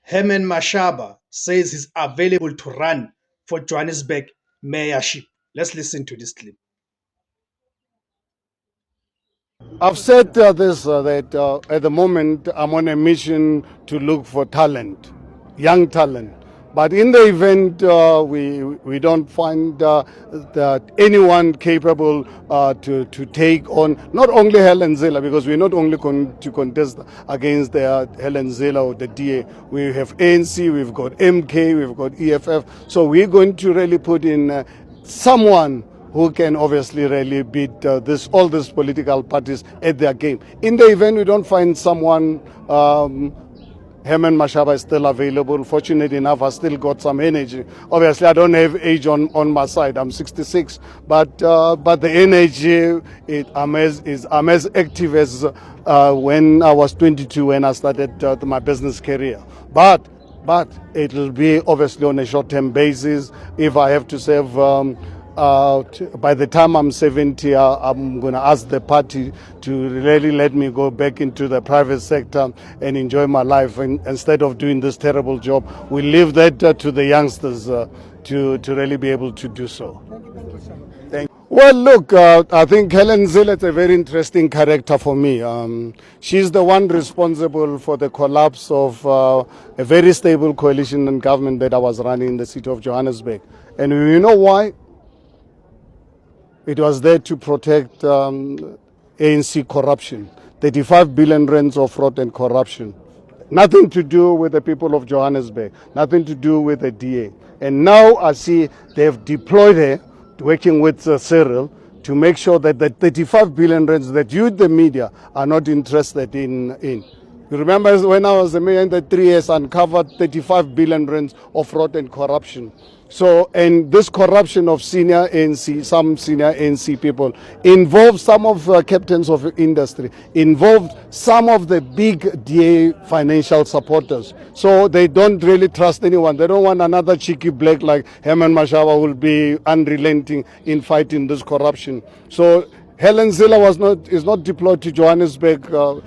Herman Mashaba says he's available to run for Johannesburg Mayorship. Let's listen to this clip. I've said that at the moment I'm on a mission to look for talent, young talent. But in the event we don't find that anyone capable to take on not only Helen Zille, because we're not only going to contest against Helen Zille or the DA. We have ANC, we've got MK, we've got EFF. So we're going to really put in someone who can obviously really beat all these political parties at their game. In the event we don't find someone, Herman Mashaba is still available. Fortunate enough, I still got some energy. Obviously, I don't have age on my side. I'm 66, but the energy, I'm as active as when I was 22 when I started my business career. But it will be obviously on a short-term basis. If I have to serve. By the time I'm 70, I'm going to ask the party to really let me go back into the private sector and enjoy my life. And instead of doing this terrible job, we leave that to the youngsters to really be able to do so. Thank you. Well, look, I think Helen Zille is a very interesting character for me. She's the one responsible for the collapse of a very stable coalition and government that I was running in the city of Johannesburg. And you know why? It was there to protect ANC corruption, 35 billion rands of fraud and corruption. Nothing to do with the people of Johannesburg, nothing to do with the DA. And now I see they've deployed her, working with Cyril, to make sure that the 35 billion rands that you, the media, are not interested in. You remember when I was the mayor in the 3 years, uncovered 35 billion rands of fraud and corruption. So, and this corruption of some senior ANC people involved some of the captains of industry, involved some of the big DA financial supporters. So they don't really trust anyone. They don't want another cheeky black like Herman Mashaba who will be unrelenting in fighting this corruption. So Helen Zille is not deployed to Johannesburg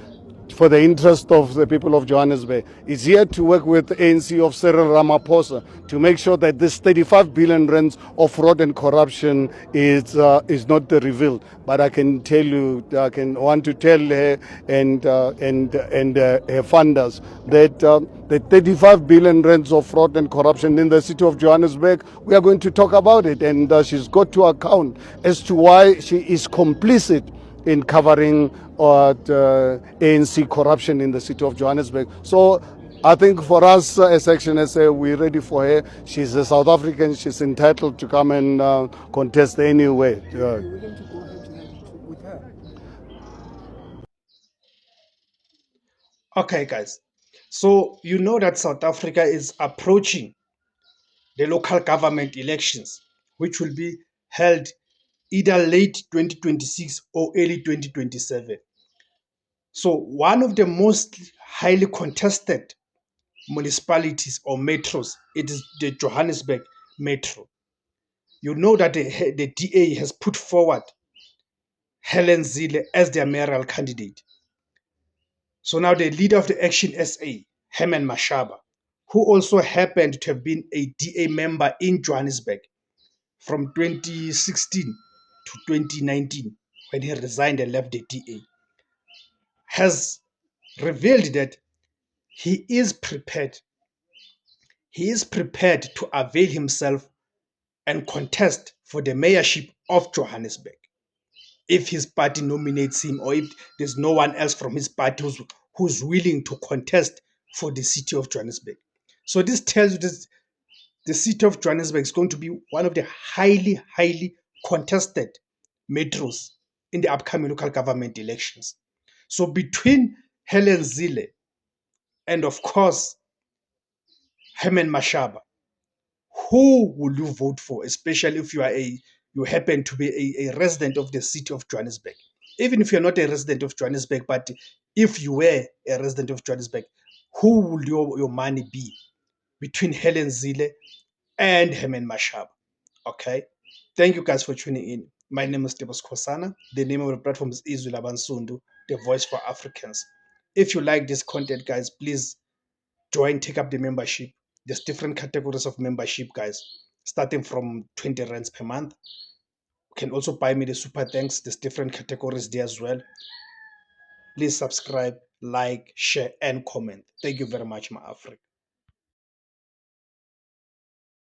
for the interest of the people of Johannesburg. Is here to work with the ANC of Cyril Ramaphosa to make sure that this 35 billion rands of fraud and corruption is not revealed. But I can tell you, want to tell her and her funders that the 35 billion rands of fraud and corruption in the city of Johannesburg, we are going to talk about it, and she's got to account as to why she is complicit in covering ANC corruption in the city of Johannesburg. So I think for us as ActionSA, we're ready for her. She's a South African. She's entitled to come and contest anyway. Okay, guys. So you know that South Africa is approaching the local government elections, which will be held either late 2026 or early 2027. So one of the most highly contested municipalities or metros, it is the Johannesburg Metro. You know that the DA has put forward Helen Zille as their mayoral candidate. So now the leader of the ActionSA, Herman Mashaba, who also happened to have been a DA member in Johannesburg from 2016 to 2019 when he resigned and left the DA, has revealed that he is prepared. He is prepared to avail himself and contest for the mayorship of Johannesburg if his party nominates him or if there's no one else from his party who's willing to contest for the city of Johannesburg. So this tells you that the city of Johannesburg is going to be one of the highly contested metros in the upcoming local government elections. So between Helen Zille and, of course, Herman Mashaba, who will you vote for, especially if you happen to be a resident of the city of Johannesburg? Even if you're not a resident of Johannesburg, but if you were a resident of Johannesburg, who would your money be between Helen Zille and Herman Mashaba? Okay. Thank you guys for tuning in. My name is Debos Kosana. The name of the platform is Izula Bansundu, the voice for Africans. If you like this content, guys, please join, take up the membership. There's different categories of membership, guys, starting from 20 rands per month. You can also buy me the super thanks. There's different categories there as well. Please subscribe, like, share, and comment. Thank you very much, my Africa.